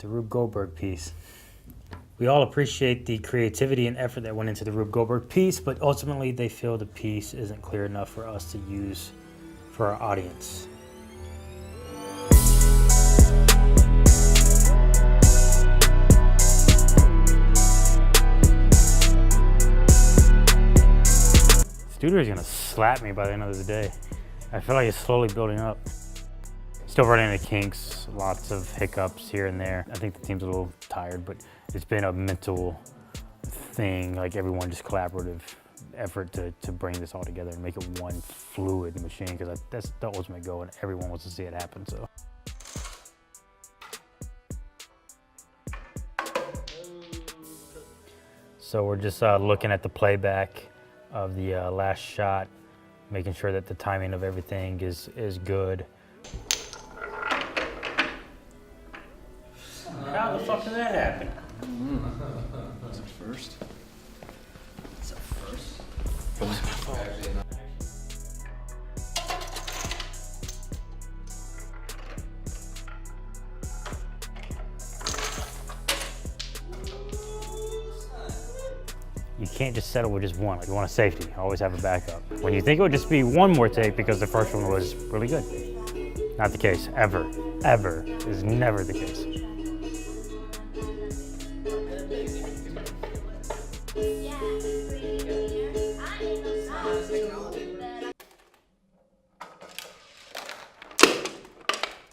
the Rube Goldberg piece. We all appreciate the creativity and effort that went into the Rube Goldberg piece, but ultimately they feel the piece isn't clear enough for us to use for our audience. Studio is gonna slap me by the end of the day. I feel like it's slowly building up. Still running into kinks, lots of hiccups here and there. I think the team's a little tired, but it's been a mental thing, like everyone just collaborative effort to bring this all together and make it one fluid machine, because that's the ultimate goal and everyone wants to see it happen, so. So we're just looking at the playback of the last shot, making sure that the timing of everything is good. How the fuck did that happen? That's a first. It's a first. You can't just settle with just one. Like, you want a safety, always have a backup. When you think it would just be one more take because the first one was really good. Not the case, ever. Ever is never the case.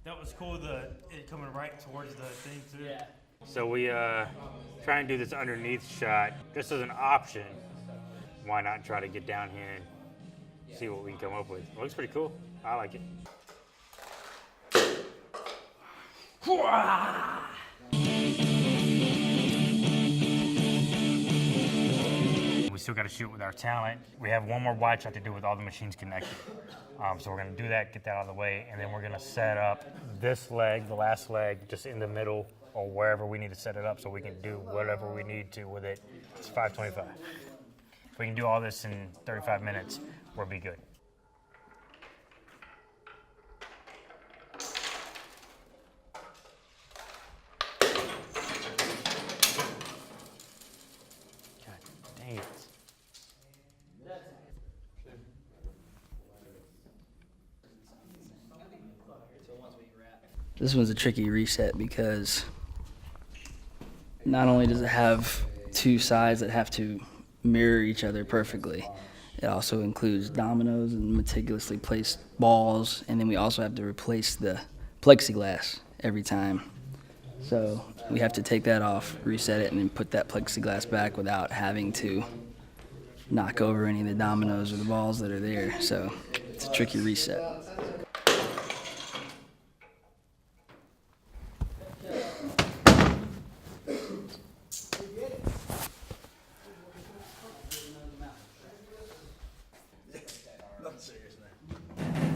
That was cool, it coming right towards the thing too. Yeah. So we try and do this underneath shot just as an option. Why not try to get down here and see what we can come up with? It looks pretty cool. I like it. We still got to shoot with our talent. We have one more wide shot to do with all the machines connected. So we're going to do that, get that out of the way, and then we're going to set up this leg, the last leg, just in the middle or wherever we need to set it up so we can do whatever we need to with it. It's 5:25. If we can do all this in 35 minutes, we'll be good. God dang it. This one's a tricky reset because not only does it have two sides that have to mirror each other perfectly, it also includes dominoes and meticulously placed balls, and then we also have to replace the plexiglass every time. So we have to take that off, reset it, and then put that plexiglass back without having to knock over any of the dominoes or the balls that are there. So it's a tricky reset.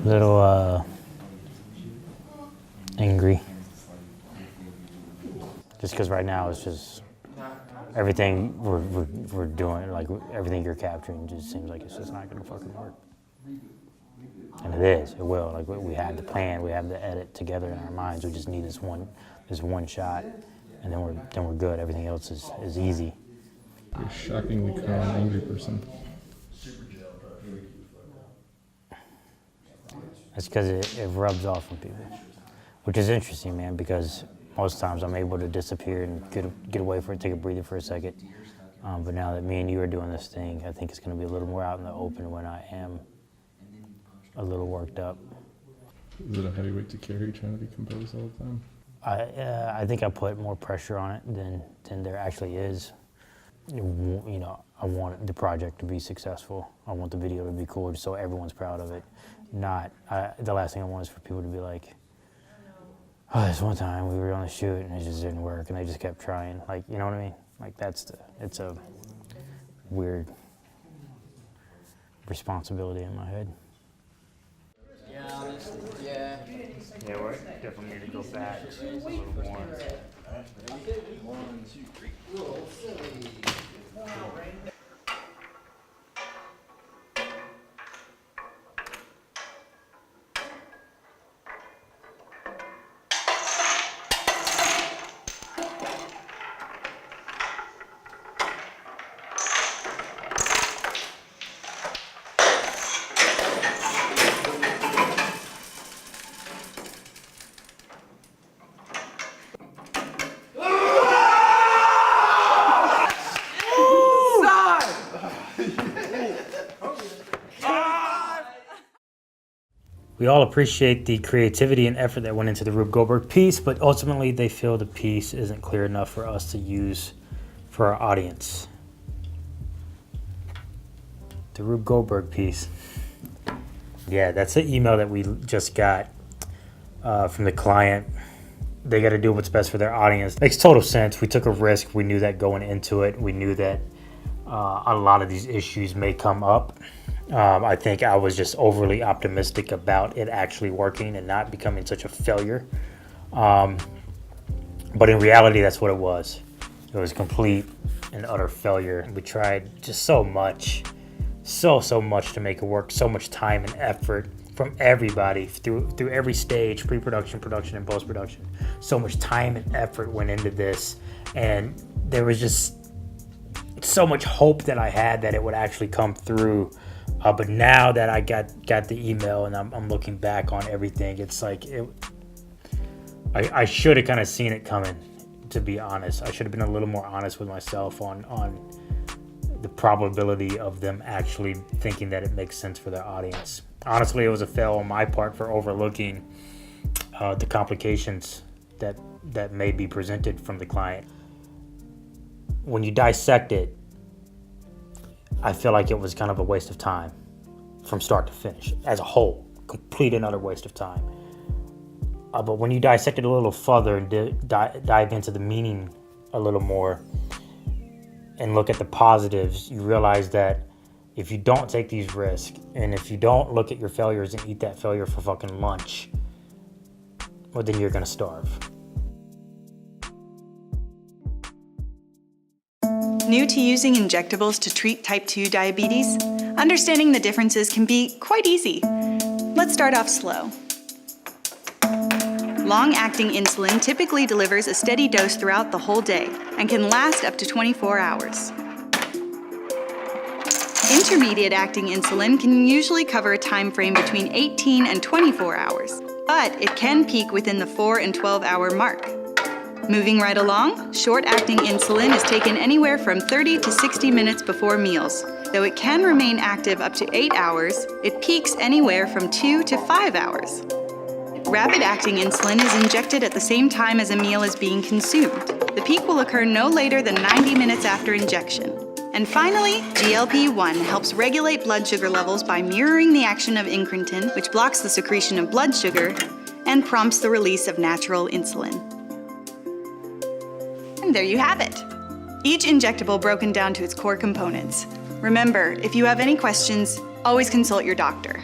Little angry, just because right now it's just everything we're doing, like everything you're capturing just seems like it's just not gonna fucking work. And it will. Like, we had the plan, we have the edit together in our minds. We just need this one shot, and then we're good. Everything else is easy. You're a shockingly calm, angry person. That's because it rubs off on people, which is interesting, man, because most times I'm able to disappear and get away for it, take a breather for a second. But now that me and you are doing this thing, I think it's going to be a little more out in the open when I am a little worked up. Is it a heavy weight to carry, trying to be composed all the time? I think I put more pressure on it than there actually is. You know, I want the project to be successful. I want the video to be cool, so everyone's proud of it. The last thing I want is for people to be like, oh, this one time we were on the shoot and it just didn't work, and they just kept trying. Like, you know what I mean? Like, it's a weird responsibility in my head. Yeah, honestly, yeah. Yeah, we definitely need to go back a little more. 1, 2, 3. We all appreciate the creativity and effort that went into the Rube Goldberg piece, but ultimately they feel the piece isn't clear enough for us to use for our audience. The Rube Goldberg piece. Yeah, that's the email that we just got from the client. They got to do what's best for their audience. Makes total sense. We took a risk. We knew that going into it. We knew that a lot of these issues may come up. I think I was just overly optimistic about it actually working and not becoming such a failure. But in reality, that's what it was. It was complete and utter failure. We tried just so much, so much to make it work, so much time and effort from everybody through every stage, pre-production, production, and post-production. So much time and effort went into this, and there was just so much hope that I had that it would actually come through. But now that I got the email and I'm looking back on everything, it's like I should have kind of seen it coming, to be honest. I should have been a little more honest with myself on the probability of them actually thinking that it makes sense for their audience. Honestly, it was a fail on my part for overlooking the complications that may be presented from the client. When you dissect it, I feel like it was kind of a waste of time from start to finish as a whole. Complete and utter waste of time. But when you dissect it a little further and dive into the meaning a little more and look at the positives, you realize that if you don't take these risks and if you don't look at your failures and eat that failure for fucking lunch, well, then you're gonna starve. New to using injectables to treat type 2 diabetes? Understanding the differences can be quite easy. Let's start off slow. Long-acting insulin typically delivers a steady dose throughout the whole day and can last up to 24 hours. Intermediate-acting insulin can usually cover a time frame between 18 and 24 hours, but it can peak within the 4 and 12-hour mark. Moving right along, short-acting insulin is taken anywhere from 30 to 60 minutes before meals. Though it can remain active up to 8 hours, it peaks anywhere from 2 to 5 hours. Rapid-acting insulin is injected at the same time as a meal is being consumed. The peak will occur no later than 90 minutes after injection. And finally, GLP-1 helps regulate blood sugar levels by mirroring the action of incretin, which blocks the secretion of blood sugar and prompts the release of natural insulin. And there you have it. Each injectable broken down to its core components. Remember, if you have any questions, always consult your doctor.